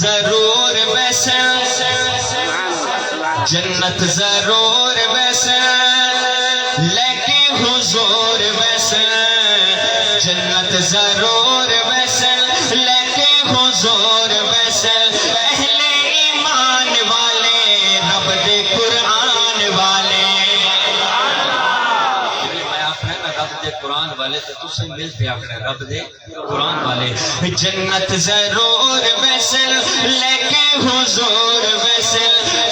ضرور ویسے جنت ضرور ویسے لیکن حضور ویسے جنت ضرور ویسے لیکن حضور ویسے اہل ایمان والے رب دے قرآن والے رب دے قرآن والے تو تسے ملتے آکڑے رب دے قرآن والے جنت ضرور ویسے لیکن حضور ویسے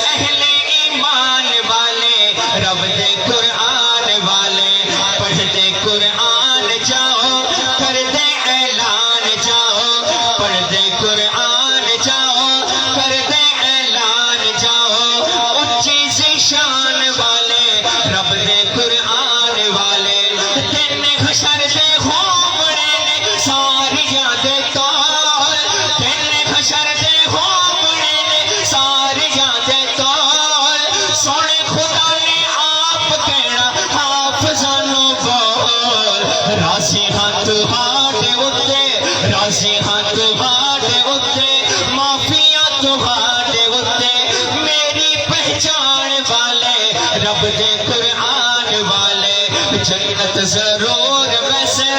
اہل ایمان والے رب دے قرآن والے پڑھ دے قرآن جاؤ کر دے اعلان جاؤ پڑھ دے قرآن جاؤ کر دے اعلان جاؤ اونچی سی شان والے رب دے قرآن والے دن حشر دے خوبڑے نے ساری یادیں تول دن حشر دے خوبڑے نے ساری یادیں تول سونے خدا نے آپ کہنا حافظانو بول راضی ہاتھ ہاٹے اتے راضی ہاتھ ہاٹے اتے معافیاں تو ہاٹے اتے میری پہچان والے رب دے قرآن والے جنت ضرور ویسے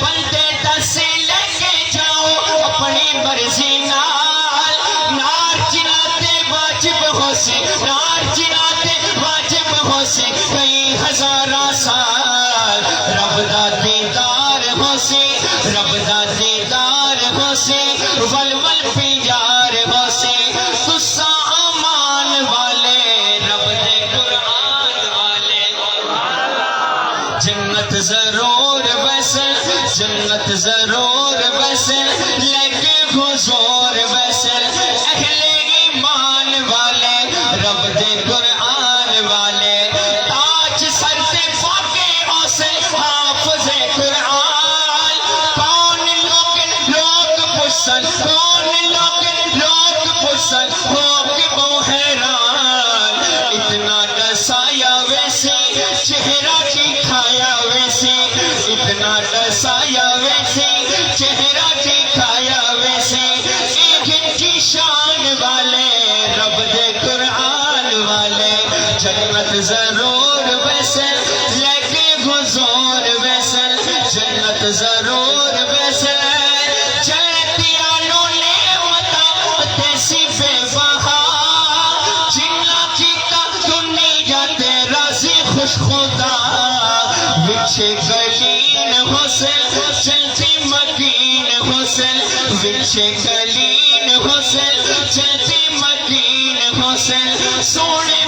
بندے دس لے کے جاؤ اپنی مرضی نار چناتے واجب ہو سے نار چناتے واجب ہو سے کئی ہزارہ سال رب دا دیدار ہو سے رب دا دیدار ہو سے ول ول پیار ہو سے تسا امان والے رب دے قرآن والے جنت ضرور ویسے جنت ضرور ویسے لیکن حضور ویسے اہل ایمان والے رب دے قرآن والے تاج سر سے فاقے اوسے حافظ قرآن کون لوگ پسن کون لوگ پسن ہو کہ وہ حیران اتنا ڈسایا ویسے چہرہ دکھایا ویسے اتنا ڈسایا ویسے چہرہ دکھایا ویسے ایک کی شان والے رب دے قرآن والے جنت ضرور ویسے لیکن حضور ویسے جنت ضرور ویسے جنتیانوں نے متا تیسی بے بہا جنہ کیتا دنیا تیرا سی خوش خدا وچھے گلین حسن چلتی مکین حسن وچھے گلین حسن چلتی مکین حسن سونے